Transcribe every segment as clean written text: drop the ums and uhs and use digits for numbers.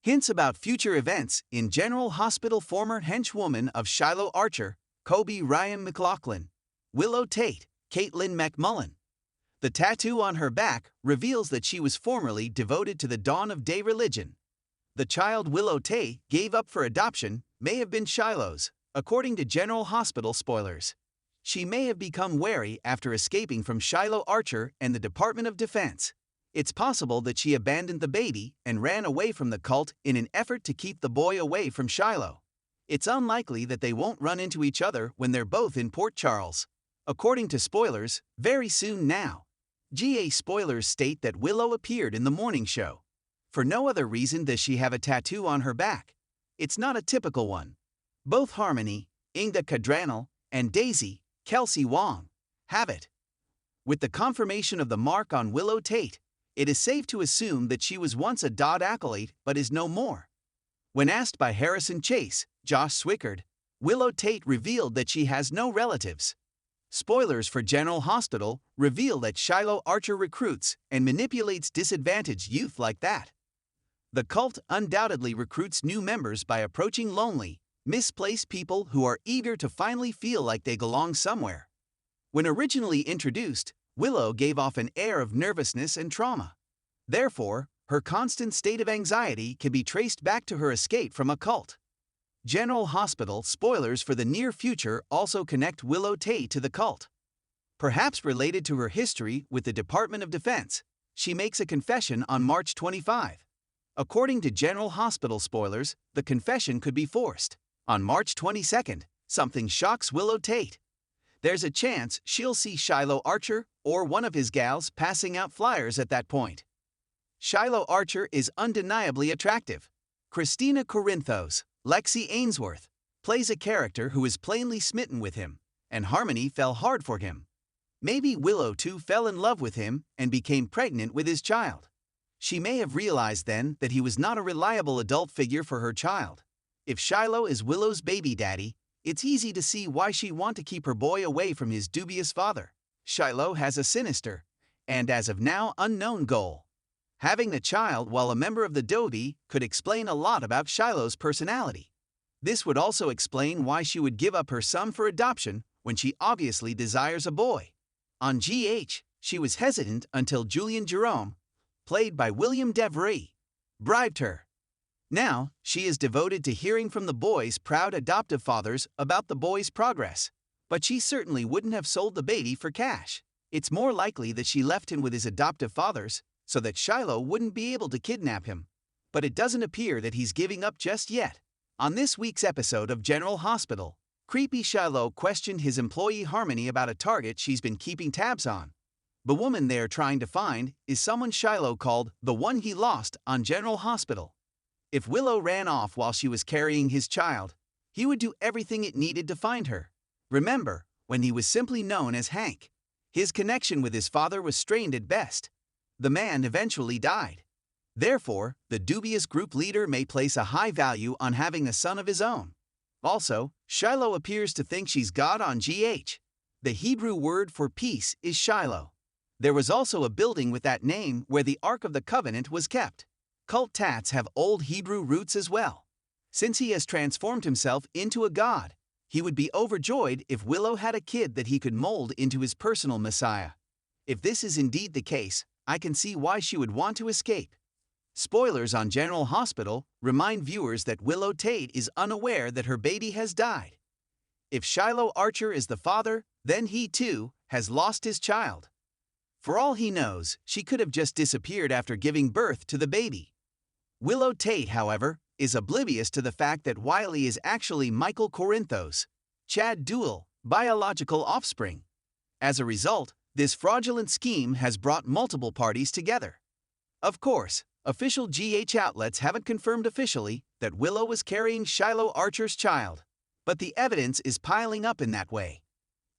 Hints about future events in General Hospital. Former henchwoman of Shiloh Archer, Kobe Ryan McLaughlin. Willow Tate, Caitlin McMullen. The tattoo on her back reveals that she was formerly devoted to the Dawn of Day religion. The child Willow Tate gave up for adoption may have been Shiloh's, according to General Hospital spoilers. She may have become wary after escaping from Shiloh Archer and the Department of Defense. It's possible that she abandoned the baby and ran away from the cult in an effort to keep the boy away from Shiloh. It's unlikely that they won't run into each other when they're both in Port Charles. According to spoilers, very soon now. GA spoilers state that Willow appeared in the morning show. For no other reason does she have a tattoo on her back. It's not a typical one. Both Harmony, Inga Cadranel, and Daisy, Kelsey Wong, have it. With the confirmation of the mark on Willow Tate, it is safe to assume that she was once a Dodd acolyte but is no more. When asked by Harrison Chase, Josh Swickard, Willow Tate revealed that she has no relatives. Spoilers for General Hospital reveal that Shiloh Archer recruits and manipulates disadvantaged youth like that. The cult undoubtedly recruits new members by approaching lonely, misplaced people who are eager to finally feel like they belong somewhere. When originally introduced, Willow gave off an air of nervousness and trauma. Therefore, her constant state of anxiety can be traced back to her escape from a cult. General Hospital spoilers for the near future also connect Willow Tate to the cult. Perhaps related to her history with the Department of Defense, she makes a confession on March 25. According to General Hospital spoilers, the confession could be forced. On March 22nd, something shocks Willow Tate. There's a chance she'll see Shiloh Archer or one of his gals passing out flyers at that point. Shiloh Archer is undeniably attractive. Christina Corinthos, Lexi Ainsworth, plays a character who is plainly smitten with him, and Harmony fell hard for him. Maybe Willow too fell in love with him and became pregnant with his child. She may have realized then that he was not a reliable adult figure for her child. If Shiloh is Willow's baby daddy, it's easy to see why she'd want to keep her boy away from his dubious father. Shiloh has a sinister, and as of now unknown goal. Having the child while a member of the Dobie could explain a lot about Shiloh's personality. This would also explain why she would give up her son for adoption when she obviously desires a boy. On GH, she was hesitant until Julian Jerome, played by William DeVry, bribed her. Now, she is devoted to hearing from the boy's proud adoptive fathers about the boy's progress. But she certainly wouldn't have sold the baby for cash. It's more likely that she left him with his adoptive fathers so that Shiloh wouldn't be able to kidnap him. But it doesn't appear that he's giving up just yet. On this week's episode of General Hospital, creepy Shiloh questioned his employee Harmony about a target she's been keeping tabs on. The woman they're trying to find is someone Shiloh called the one he lost on General Hospital. If Willow ran off while she was carrying his child, he would do everything it needed to find her. Remember, when he was simply known as Hank, his connection with his father was strained at best. The man eventually died. Therefore, the dubious group leader may place a high value on having a son of his own. Also, Shiloh appears to think she's God on GH. The Hebrew word for peace is Shiloh. There was also a building with that name where the Ark of the Covenant was kept. Cult tats have old Hebrew roots as well. Since he has transformed himself into a god, he would be overjoyed if Willow had a kid that he could mold into his personal Messiah. If this is indeed the case, I can see why she would want to escape. Spoilers on General Hospital remind viewers that Willow Tate is unaware that her baby has died. If Shiloh Archer is the father, then he too has lost his child. For all he knows, she could have just disappeared after giving birth to the baby. Willow Tate, however, is oblivious to the fact that Wiley is actually Michael Corinthos, Chad Duell, biological offspring. As a result, this fraudulent scheme has brought multiple parties together. Of course, official GH outlets haven't confirmed officially that Willow was carrying Shiloh Archer's child, but the evidence is piling up in that way.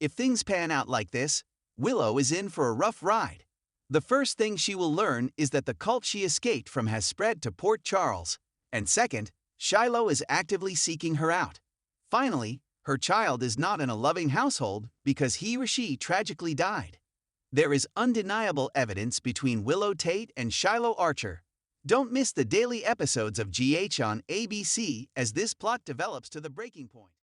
If things pan out like this, Willow is in for a rough ride. The first thing she will learn is that the cult she escaped from has spread to Port Charles, and second, Shiloh is actively seeking her out. Finally, her child is not in a loving household because he or she tragically died. There is undeniable evidence between Willow Tate and Shiloh Archer. Don't miss the daily episodes of GH on ABC as this plot develops to the breaking point.